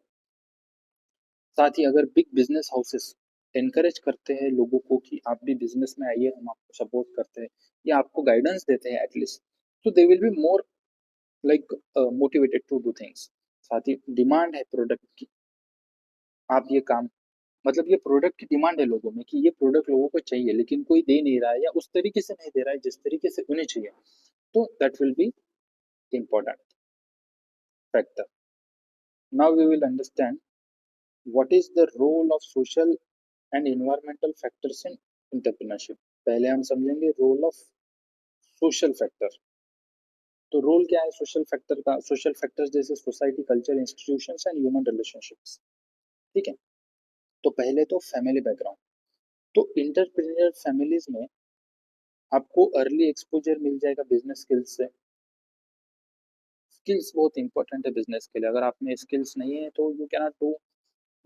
[SPEAKER 1] साथ ही अगर बिग बिजनेस हाउसेस एनकरेज करते हैं लोगों को कि आप भी बिजनेस में आइए, हम आपको सपोर्ट करते हैं या आपको गाइडेंस देते हैं एटलीस्ट, तो they will be more like motivated to do things. साथ ही डिमांड है प्रोडक्ट की, आप ये काम, मतलब ये प्रोडक्ट की डिमांड है लोगों में कि ये प्रोडक्ट लोगों को चाहिए, लेकिन कोई दे नहीं रहा है या उस तरीके से नहीं दे रहा है जिस तरीके से उन्हें चाहिए, तो that will be important factor. Now we will understand what is the role of social and environmental factors in entrepreneurship. पहले हम समझेंगे रोल ऑफ सोशल फैक्टर। तो रोल क्या है सोशल फैक्टर का। सोशल फैक्टर्स जैसे society, culture, institutions and human relationships. ठीक है। तो पहले तो फैमिली बैकग्राउंड। तो इंटरप्रेन्योर फैमिलीज में आपको अर्ली एक्सपोजर मिल जाएगा बिजनेस स्किल्स से। स्किल्स बहुत इंपॉर्टेंट है बिजनेस के लिए। अगर आप में स्किल्स नहीं है तो you cannot do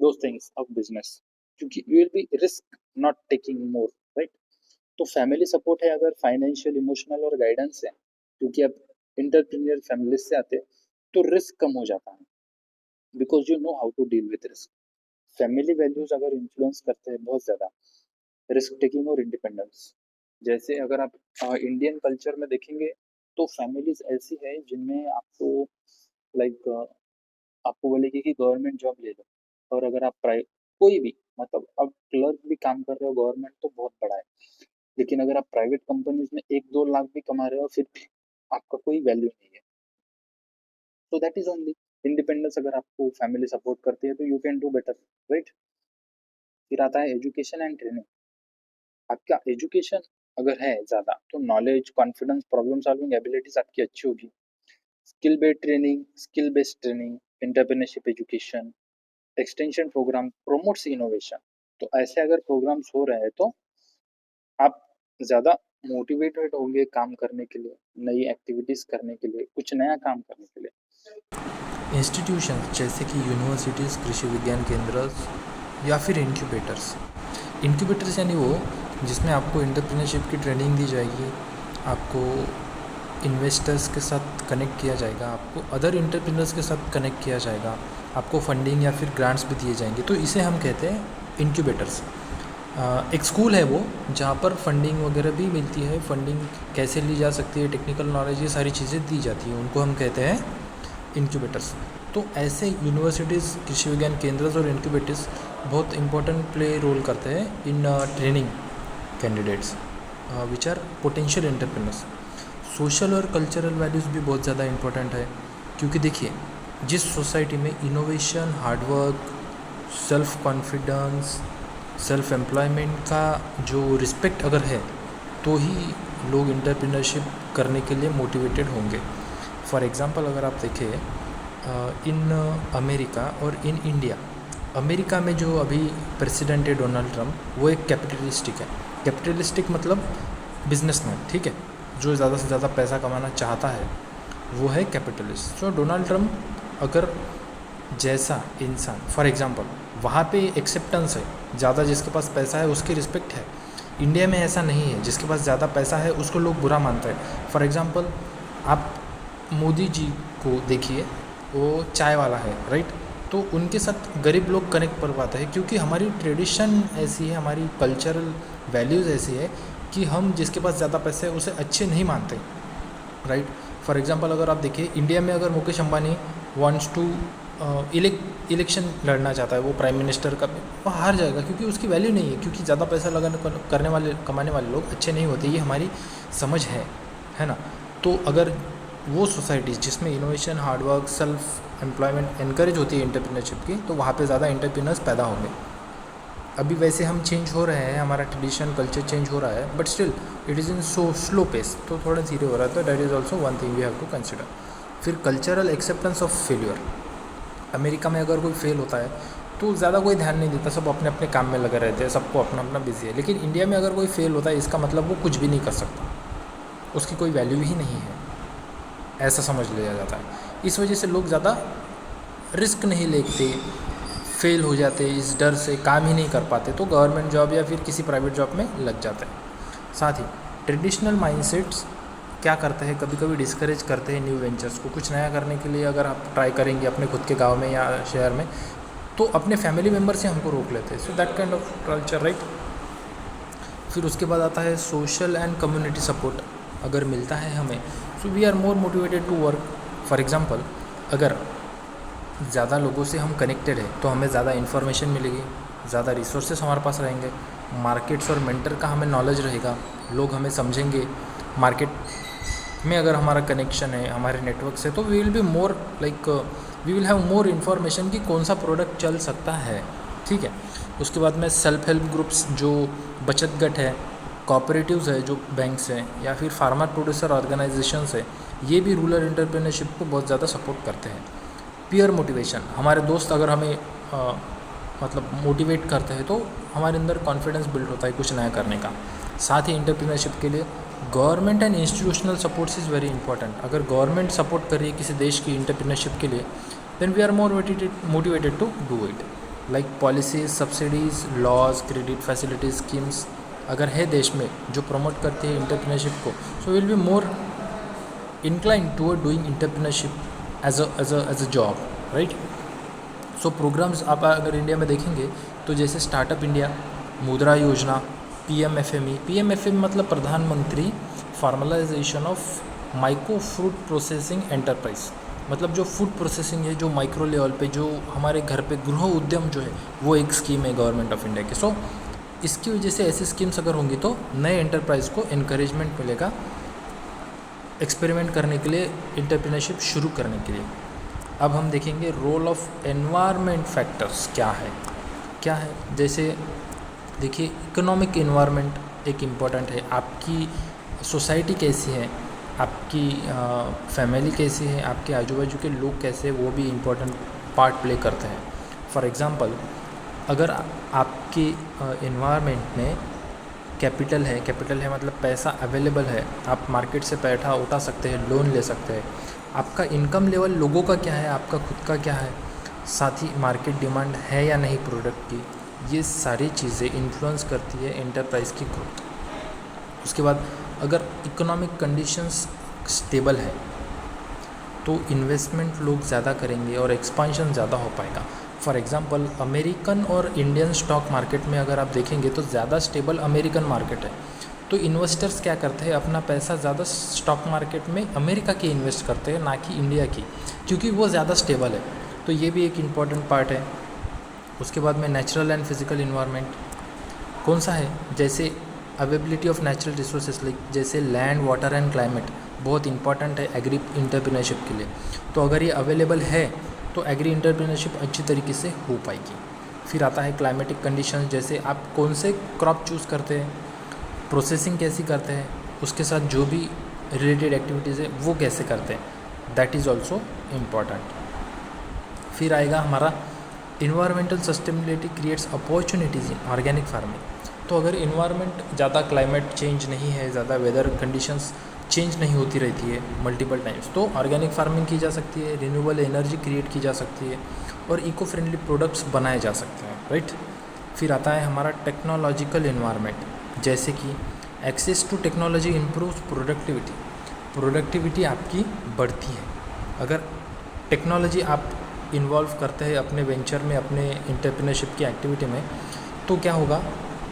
[SPEAKER 1] those things of business, क्योंकि you will be risk not taking more, right. तो फैमिली सपोर्ट है, अगर फाइनेंशियल, इमोशनल और गाइडेंस है, क्योंकि आप इंटरप्रेन्योर फैमिली से आते तो रिस्क कम हो जाता है, because you know how to deal with risk. Family values अगर इन्फ्लुएंस करते हैं बहुत ज़्यादा रिस्क टेकिंग और इंडिपेंडेंस। जैसे अगर आप इंडियन कल्चर में देखेंगे तो फैमिलीज ऐसी है जिनमें आपको लाइक आपको बोलेगी कि गवर्नमेंट जॉब ले लो, और अगर आप प्राइवेट कोई भी मतलब अब क्लर्क भी काम कर रहे हो गवर्नमेंट तो बहुत बड़ा है, लेकिन अगर आप प्राइवेट कंपनीज में 1-2 लाख भी कमा रहे हो फिर भी आपका कोई वैल्यू नहीं है। So that is only independence. अगर आपको फैमिली सपोर्ट करती है तो you can do better, right. फिर आता है एजुकेशन एंड ट्रेनिंग। आपका एजुकेशन अगर है ज़्यादा तो knowledge, confidence, problem solving abilities आपकी अच्छी होगी। Skill based training, entrepreneurship education, extension program promotes innovation. तो ऐसे अगर प्रोग्राम्स हो रहे हैं तो आप ज़्यादा मोटिवेटेड होंगे काम करने के लिए, नई एक्टिविटीज़ करने के लिए, कुछ नया काम करने के लिए।
[SPEAKER 2] इंस्टीट्यूशन जैसे कि यूनिवर्सिटीज़, कृषि विज्ञान केंद्र या फिर इंक्यूबेटर्स। इंक्यूबेटर्स यानी वो जिसमें आपको एंटरप्रेन्योरशिप की ट्रेनिंग दी जाएगी, आपको इन्वेस्टर्स के साथ कनेक्ट किया जाएगा, आपको अदर एंटरप्रेन्योर्स के साथ कनेक्ट किया जाएगा, आपको फंडिंग या फिर ग्रांट्स भी दिए जाएंगे। तो इसे हम कहते हैं इंक्यूबेटर्स। एक स्कूल है वो जहाँ पर फंडिंग वगैरह भी मिलती है, फंडिंग कैसे ली जा सकती है, टेक्निकल नॉलेज, ये सारी चीज़ें दी जाती हैं, उनको हम कहते हैं इंक्यूबेटर्स। तो ऐसे यूनिवर्सिटीज़, कृषि विज्ञान केंद्र और इंक्यूबेटर्स बहुत इंपॉर्टेंट प्ले रोल करते हैं in training candidates which are potential entrepreneurs. Social और कल्चरल वैल्यूज़ भी बहुत ज़्यादा इंपॉर्टेंट है, क्योंकि देखिए जिस सोसाइटी में innovation, hard work, self confidence, self employment का जो रिस्पेक्ट अगर है तो ही लोग इंटरप्रेन्योरशिप करने के लिए मोटिवेटेड होंगे। फॉर एग्ज़ाम्पल अगर आप देखें इन अमेरिका और इन इंडिया, अमेरिका में जो अभी प्रेसिडेंट है डोनाल्ड ट्रम्प, वो एक कैपिटलिस्टिक है। कैपिटलिस्टिक मतलब बिजनेसमैन, ठीक है, जो ज़्यादा से ज़्यादा पैसा कमाना चाहता है वो है कैपिटलिस्ट। तो डोनाल्ड ट्रम्प अगर जैसा इंसान, फॉर एग्ज़ाम्पल वहाँ पे एक्सेप्टेंस है, ज़्यादा जिसके पास पैसा है उसकी रिस्पेक्ट है। इंडिया में ऐसा नहीं है, जिसके पास ज़्यादा पैसा है उसको लोग बुरा मानते हैं। फॉर एग्ज़ाम्पल आप मोदी जी को देखिए, वो चाय वाला है, राइट। तो उनके साथ गरीब लोग कनेक्ट कर पाते हैं, क्योंकि हमारी ट्रेडिशन ऐसी है, हमारी कल्चरल वैल्यूज़ ऐसी है कि हम जिसके पास ज़्यादा पैसे है उसे अच्छे नहीं मानते, राइट। फॉर एग्ज़ाम्पल अगर आप देखिए इंडिया में अगर Mukesh Ambani wants to election लड़ना चाहता है, वो प्राइम मिनिस्टर का, वो हार जाएगा, क्योंकि उसकी वैल्यू नहीं है, क्योंकि ज़्यादा पैसा करने वाले, कमाने वाले लोग अच्छे नहीं होते। ये हमारी समझ है ना। तो अगर वो सोसाइटीज़ जिसमें innovation, hard work, self employment encourage होती है इंटरप्रेन्योरशिप की, तो वहाँ पे ज़्यादा इंटरप्रेन्योर्स पैदा होंगे। अभी वैसे हम चेंज हो रहे हैं, हमारा ट्रेडिशन, कल्चर चेंज हो रहा है, but still it is in so slow pace, तो थोड़ा धीरे हो रहा है। तो that is also one thing we have to consider. फिर cultural acceptance of failure. America में अगर कोई फेल होता है तो ज़्यादा कोई ध्यान नहीं देता, सब अपने अपने काम में लगे रहते हैं, सबको अपना अपना बिजी है। लेकिन इंडिया में अगर कोई फेल होता है इसका मतलब वो कुछ भी नहीं कर सकता, उसकी कोई वैल्यू ही नहीं है, ऐसा समझ लिया जाता है। इस वजह से लोग ज़्यादा रिस्क नहीं लेते, फेल हो जाते, इस डर से काम ही नहीं कर पाते, तो गवर्नमेंट जॉब या फिर किसी प्राइवेट जॉब में लग जाते हैं। साथ ही ट्रेडिशनल माइंडसेट्स क्या करते हैं, कभी कभी डिस्करेज करते हैं न्यू वेंचर्स को। कुछ नया करने के लिए अगर आप ट्राई करेंगे अपने खुद के गांव में या शहर में, तो अपने फैमिली मेम्बर से हमको रोक लेते हैं। So that kind of culture, right. फिर उसके बाद आता है सोशल एंड कम्युनिटी सपोर्ट अगर मिलता है हमें, so we are more motivated to work. For example अगर ज़्यादा लोगों से हम कनेक्टेड हैं तो हमें ज़्यादा इन्फॉर्मेशन मिलेगी, ज़्यादा रिसोर्सेस हमारे पास रहेंगे, मार्केट्स और मेंटर का हमें नॉलेज रहेगा, लोग हमें समझेंगे। मार्केट में अगर हमारा कनेक्शन है, हमारे नेटवर्क से, तो we will be more like we will have more information कि कौन सा प्रोडक्ट चल सकता है, ठीक है। उसके बाद में सेल्फ हेल्प ग्रुप्स जो बचत गट है, कोऑपरेटिव्स है जो बैंक्स हैं, या फिर फार्मर प्रोड्यूसर ऑर्गेनाइजेशंस है, ये भी रूरल एंटरप्रेन्योरशिप को बहुत ज़्यादा सपोर्ट करते हैं। पीयर मोटिवेशन, हमारे दोस्त अगर हमें मतलब मोटिवेट करते हैं तो हमारे अंदर कॉन्फिडेंस बिल्ड होता है कुछ नया करने का। साथ ही एंटरप्रेन्योरशिप के लिए government and institutional supports is very important. अगर गवर्नमेंट सपोर्ट कर रही है किसी देश की एंटरप्रेन्योरशिप के लिए, then we are more motivated to do it. Like policies, subsidies, laws, credit facilities, schemes अगर है देश में जो प्रमोट करती है एंटरप्रेन्योरशिप को, so will be more inclined toward doing entrepreneurship as a job, right? So programs आप अगर इंडिया में देखेंगे तो जैसे स्टार्टअप इंडिया, मुद्रा योजना, पीएमएफएमई मतलब प्रधानमंत्री formalisation of micro food processing enterprise, मतलब जो फूड प्रोसेसिंग है जो माइक्रो लेवल पे जो हमारे घर पे गृह उद्यम जो है वो एक स्कीम है गवर्नमेंट ऑफ इंडिया की। सो इसकी वजह से ऐसी स्कीम्स अगर होंगी तो नए एंटरप्राइज को इनकरेजमेंट मिलेगा एक्सपेरिमेंट करने के लिए, एंटरप्रेन्योरशिप शुरू करने के लिए। अब हम देखेंगे रोल ऑफ एनवायरनमेंट फैक्टर्स क्या है। जैसे देखिए इकोनॉमिक एनवायरनमेंट एक इम्पॉर्टेंट है, आपकी सोसाइटी कैसी है, आपकी फैमिली कैसी है, आपके आजू बाजू के लोग कैसे, वो भी इम्पोर्टेंट पार्ट प्ले करते हैं। फॉर एग्ज़ाम्पल अगर आपके एनवायरनमेंट में कैपिटल है मतलब पैसा अवेलेबल है, आप मार्केट से पैसा उठा सकते हैं, लोन ले सकते हैं, आपका इनकम लेवल लोगों का क्या है, आपका खुद का क्या है, साथ ही मार्केट डिमांड है या नहीं प्रोडक्ट की, ये सारी चीज़ें इन्फ्लुएंस करती है एंटरप्राइज की ग्रोथ। उसके बाद अगर इकोनॉमिक कंडीशंस स्टेबल है तो इन्वेस्टमेंट लोग ज़्यादा करेंगे और एक्सपांशन ज़्यादा हो पाएगा। फॉर एग्ज़ाम्पल अमेरिकन और इंडियन स्टॉक मार्केट में अगर आप देखेंगे तो ज़्यादा स्टेबल अमेरिकन मार्केट है, तो इन्वेस्टर्स क्या करते हैं, अपना पैसा ज़्यादा स्टॉक मार्केट में अमेरिका की इन्वेस्ट करते हैं ना कि इंडिया की, क्योंकि वो ज़्यादा स्टेबल है। तो ये भी एक इम्पॉर्टेंट पार्ट है। उसके बाद में नेचुरल एंड फिजिकल इन्वायरमेंट कौन सा है, जैसे availability of natural resources like जैसे लैंड, वाटर एंड क्लाइमेट बहुत इंपॉर्टेंट है एग्री एंटरप्रेन्योरशिप के लिए। तो अगर ये अवेलेबल है तो एग्री एंटरप्रेन्योरशिप अच्छी तरीके से हो पाएगी। फिर आता है क्लाइमेटिक कंडीशंस, जैसे आप कौन से क्रॉप चूज़ करते हैं, प्रोसेसिंग कैसी करते हैं, उसके साथ जो भी रिलेटेड एक्टिविटीज़ है वो कैसे करते हैं, दैट इज़ ऑल्सो इम्पॉर्टेंट। फिर आएगा हमारा environmental sustainability creates opportunities in organic farming. तो अगर इन्वायरमेंट ज़्यादा क्लाइमेट चेंज नहीं है, ज़्यादा वेदर कंडीशंस चेंज नहीं होती रहती है मल्टीपल टाइम्स, तो ऑर्गेनिक फार्मिंग की जा सकती है, रिन्यूएबल एनर्जी क्रिएट की जा सकती है और इको फ्रेंडली प्रोडक्ट्स बनाए जा सकते हैं, राइट। फिर आता है हमारा टेक्नोलॉजिकल इन्वायरमेंट, जैसे कि access to technology improves productivity आपकी बढ़ती है। अगर टेक्नोलॉजी आप इन्वॉल्व करते हैं अपने वेंचर में, अपने एंटरप्रेन्योरशिप की एक्टिविटी में, तो क्या होगा,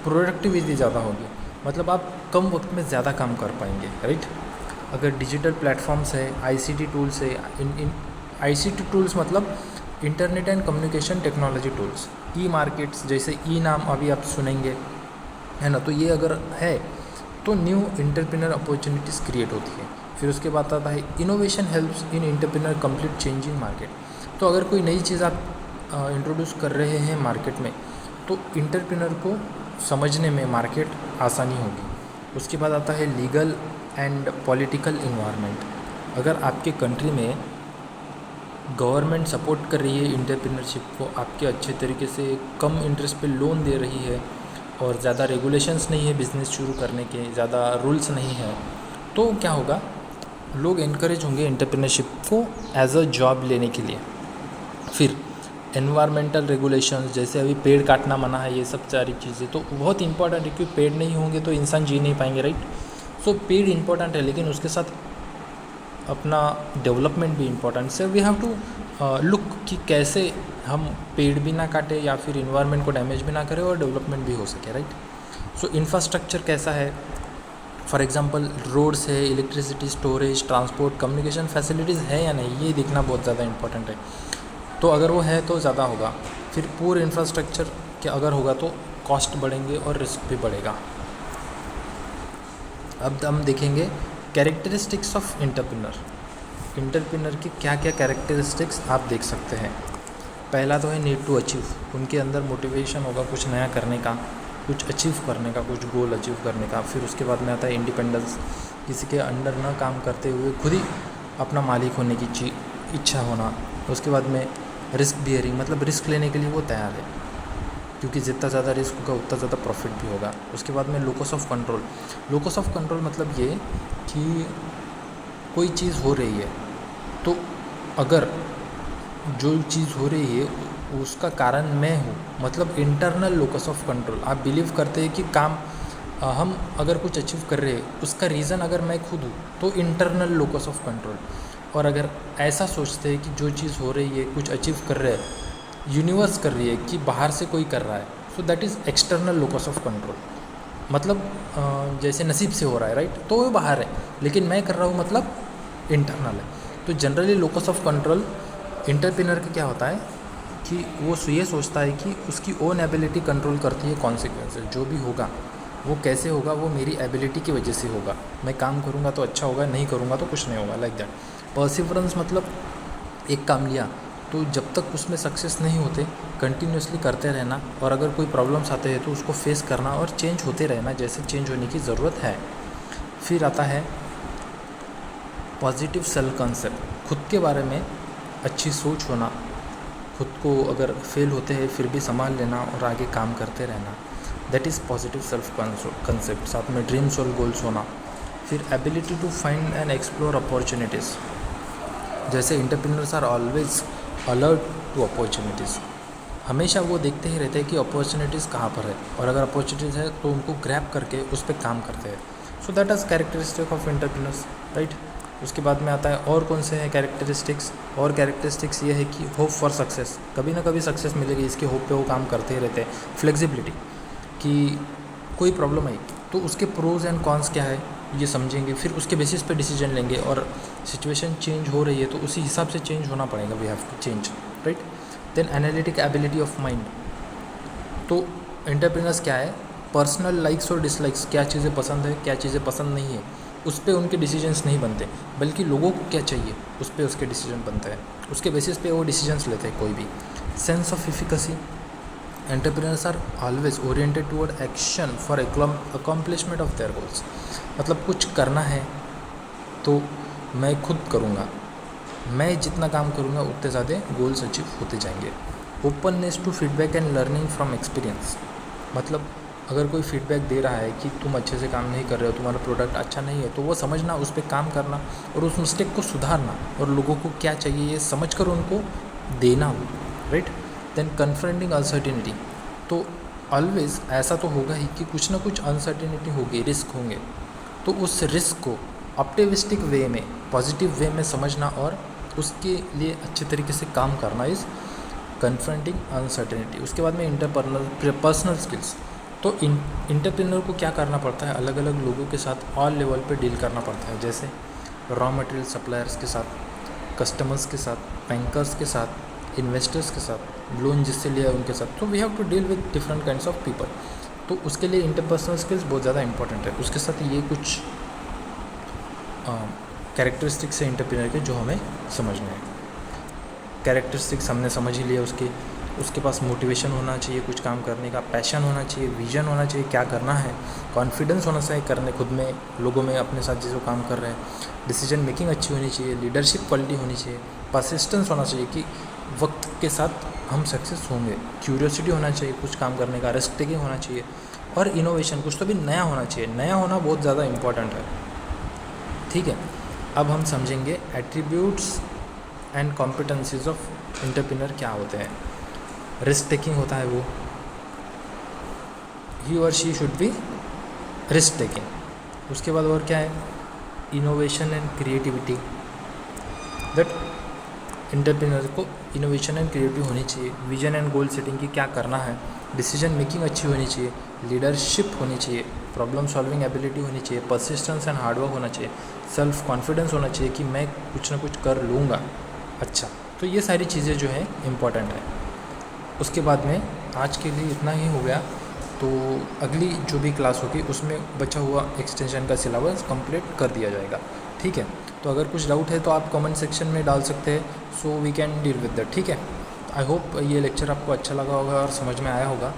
[SPEAKER 2] प्रोडक्टिविटी ज़्यादा होगी, मतलब आप कम वक्त में ज़्यादा काम कर पाएंगे, राइट। अगर डिजिटल प्लेटफॉर्म्स है, आईसीटी टूल्स है, इन आईसीटी टूल्स मतलब internet and communication technology tools, E markets जैसे ई नाम अभी आप सुनेंगे, है ना, तो ये अगर है तो न्यू एंटरप्रेन्योर अपॉर्चुनिटीज़ क्रिएट होती है। फिर उसके बाद आता है innovation helps in entrepreneur complete change in market. तो अगर कोई नई चीज़ आप इंट्रोड्यूस कर रहे हैं मार्केट में, तो एंटरप्रेन्योर को समझने में मार्केट आसानी होगी। उसके बाद आता है लीगल एंड पॉलिटिकल इन्वायरमेंट। अगर आपके कंट्री में गवर्नमेंट सपोर्ट कर रही है एंटरप्रेन्योरशिप को, आपके अच्छे तरीके से कम इंटरेस्ट पे लोन दे रही है और ज़्यादा रेगुलेशंस नहीं है बिज़नेस शुरू करने के, ज़्यादा रूल्स नहीं है, तो क्या होगा, लोग इनकरेज होंगे एंटरप्रेन्योरशिप को एज अ जॉब लेने के लिए। फिर एनवायरमेंटल रेगुलेशंस, जैसे अभी पेड़ काटना मना है, ये सब सारी चीज़ें तो बहुत इंपॉर्टेंट है, क्योंकि पेड़ नहीं होंगे तो इंसान जी नहीं पाएंगे, राइट। सो पेड़ इंपॉर्टेंट है, लेकिन उसके साथ अपना डेवलपमेंट भी इम्पोर्टेंट है। वी हैव टू लुक कि कैसे हम पेड़ भी ना काटें या फिर इन्वायरमेंट को डैमेज भी ना करें और डेवलपमेंट भी हो सके, राइट। सो इंफ्रास्ट्रक्चर कैसा है, फॉर एग्जांपल रोड्स है, electricity, storage, transport, communication facilities है या नहीं, ये देखना बहुत ज़्यादा इंपॉर्टेंट है। तो अगर वो है तो ज़्यादा होगा। फिर पूरे इंफ्रास्ट्रक्चर के अगर होगा तो कॉस्ट बढ़ेंगे और रिस्क भी बढ़ेगा। अब हम देखेंगे कैरेक्टरिस्टिक्स ऑफ एंटरप्रेन्योर। इंटरप्रेन्योर की क्या क्या कैरेक्टरिस्टिक्स आप देख सकते हैं। पहला तो है नीड टू अचीव, उनके अंदर मोटिवेशन होगा कुछ नया करने का, कुछ अचीव करने का, कुछ गोल अचीव करने का। फिर उसके बाद में आता है इंडिपेंडेंस, किसी के अंडर ना काम करते हुए खुद ही अपना मालिक होने की इच्छा होना। उसके बाद में रिस्क बियरिंग, मतलब रिस्क लेने के लिए वो तैयार है, क्योंकि जितना ज़्यादा रिस्क होगा उतना ज़्यादा प्रॉफिट भी होगा। उसके बाद में locus of control, locus of control मतलब ये कि कोई चीज़ हो रही है तो अगर जो चीज़ हो रही है उसका कारण मैं हूँ, मतलब इंटरनल लोकस ऑफ कंट्रोल। आप बिलीव करते हैं कि काम हम अगर कुछ अचीव कर रहे हैं उसका रीज़न अगर मैं खुद हूँ तो इंटरनल लोकस ऑफ कंट्रोल। और अगर ऐसा सोचते हैं कि जो चीज़ हो रही है, कुछ अचीव कर रहे हैं, यूनिवर्स कर रही है कि बाहर से कोई कर रहा है, so that is external locus of control. मतलब जैसे नसीब से हो रहा है, राइट, तो वो बाहर है, लेकिन मैं कर रहा हूँ मतलब इंटरनल है। तो generally locus of control entrepreneur का क्या होता है कि वो ये सोचता है कि उसकी ओन एबिलिटी कंट्रोल करती है कॉन्सिक्वेंसेस, जो भी होगा वो कैसे होगा, वो मेरी एबिलिटी की वजह से होगा। मैं काम करूँगा तो अच्छा होगा, नहीं करूँगा तो कुछ नहीं होगा, लाइक दैट। परसिवरेंस मतलब एक काम लिया तो जब तक उसमें सक्सेस नहीं होते कंटिन्यूसली करते रहना, और अगर कोई प्रॉब्लम्स आते हैं तो उसको फेस करना और चेंज होते रहना जैसे चेंज होने की ज़रूरत है। फिर आता है पॉजिटिव सेल्फ कंसेप्ट, खुद के बारे में अच्छी सोच होना, खुद को अगर फेल होते हैं फिर भी संभाल लेना और आगे काम करते रहना, that is positive self concept. साथ में ड्रीम्स और गोल्स होना। फिर ability to find and explore opportunities, जैसे entrepreneurs are always alert to opportunities, हमेशा वो देखते ही रहते हैं कि अपॉर्चुनिटीज़ कहाँ पर है, और अगर अपॉर्चुनिटीज़ है तो उनको ग्रैब करके उस पर काम करते हैं। So that is characteristic of entrepreneurs, right. उसके बाद में आता है और कौन से हैं कैरेक्टरिस्टिक्स, और कैरेक्टरिस्टिक्स ये है कि होप फॉर सक्सेस, कभी ना कभी सक्सेस मिलेगी, इसके होप पे वो काम करते ही रहते हैं। फ्लेक्सिबिलिटी, कि कोई प्रॉब्लम आई तो उसके प्रोज एंड कॉन्स क्या है ये समझेंगे, फिर उसके बेसिस पे डिसीजन लेंगे, और सिचुएशन चेंज हो रही है तो उसी हिसाब से चेंज होना पड़ेगा, we have to change, right. Then analytic ability of mind, तो एंटरप्रेन्योर्स क्या है, पर्सनल लाइक्स और डिसलाइक्स, क्या चीज़ें पसंद है क्या चीज़ें पसंद नहीं है, उस पर उनके डिसीजंस नहीं बनते, बल्कि लोगों को क्या चाहिए उस पर उसके डिसीजन बनते हैं, उसके बेसिस पे वो डिसीजंस लेते हैं कोई भी। Sense of efficacy, entrepreneurs are always oriented toward action for accomplishment of their goals, मतलब कुछ करना है तो मैं खुद करूँगा, मैं जितना काम करूँगा उतने ज़्यादा गोल्स अचीव होते जाएंगे। Openness to feedback and learning from experience, मतलब अगर कोई फीडबैक दे रहा है कि तुम अच्छे से काम नहीं कर रहे हो, तुम्हारा प्रोडक्ट अच्छा नहीं है, तो वो समझना, उस पर काम करना और उस मिस्टेक को सुधारना, और लोगों को क्या चाहिए ये समझ कर उनको देना हो, राइट। देन कन्फ्रंटिंग अनसर्टिनिटी, तो ऑलवेज ऐसा तो होगा ही कि कुछ ना कुछ अनसर्टिनिटी होगी, रिस्क होंगे, तो उस रिस्क को ऑप्टिमिस्टिक वे में, पॉजिटिव वे में समझना और उसके लिए अच्छे तरीके से काम करना इज़ कन्फ्रंटिंग अनसर्टेनिटी। उसके बाद में पर्सनल स्किल्स, तो इंटरप्रेन्योर को क्या करना पड़ता है, अलग अलग लोगों के साथ ऑल लेवल पे डील करना पड़ता है, जैसे रॉ मटेरियल सप्लायर्स के साथ, कस्टमर्स के साथ, बैंकर्स के साथ, इन्वेस्टर्स के साथ, लोन जिससे लिया है उनके साथ। तो we have to deal with different kinds of people, तो उसके लिए इंटरपर्सनल स्किल्स बहुत ज़्यादा इंपॉर्टेंट है। उसके साथ ये कुछ कैरेक्टरिस्टिक्स है एंटरप्रेन्योर के जो हमें समझने हैं। कैरेक्टरिस्टिक्स हमने समझ ही लिया, उसके पास मोटिवेशन होना चाहिए कुछ काम करने का, पैशन होना चाहिए, विजन होना चाहिए क्या करना है, कॉन्फिडेंस होना चाहिए करने खुद में, लोगों में, अपने साथ जिसको काम कर रहे हैं, डिसीजन मेकिंग अच्छी होनी चाहिए, लीडरशिप क्वालिटी होनी चाहिए, परसिस्टेंस होना चाहिए कि वक्त के साथ हम सक्सेस होंगे, क्यूरियोसिटी होना चाहिए कुछ काम करने का, रिस्क टेकिंग होना चाहिए, और इनोवेशन, कुछ तो भी नया होना चाहिए। नया होना बहुत ज़्यादा इंपॉर्टेंट है, ठीक है। अब हम समझेंगे attributes and competencies of entrepreneur क्या होते हैं। रिस्क टेकिंग होता है वो, ही और she should be risk taking. उसके बाद और क्या है, innovation and creativity, that entrepreneur को इनोवेशन एंड क्रिएटिव होनी चाहिए, विजन एंड गोल सेटिंग की क्या करना है, डिसीजन मेकिंग अच्छी होनी चाहिए, लीडरशिप होनी चाहिए, प्रॉब्लम सॉल्विंग एबिलिटी होनी चाहिए, परसिस्टेंस एंड हार्डवर्क होना चाहिए, सेल्फ कॉन्फिडेंस होना चाहिए कि मैं कुछ ना कुछ कर लूँगा। अच्छा, तो ये सारी चीज़ें जो है इम्पॉर्टेंट है। उसके बाद में आज के लिए इतना ही हो गया। तो अगली जो भी क्लास होगी उसमें बचा हुआ एक्सटेंशन का सिलेबस कंप्लीट कर दिया जाएगा। ठीक है, तो अगर कुछ डाउट है तो आप कमेंट सेक्शन में डाल सकते हैं, so we can deal with that. ठीक है, आई होप ये लेक्चर आपको अच्छा लगा होगा और समझ में आया होगा,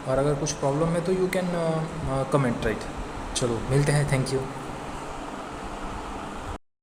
[SPEAKER 2] और अगर कुछ प्रॉब्लम है तो यू कैन कमेंट राइट। चलो मिलते हैं, थैंक यू।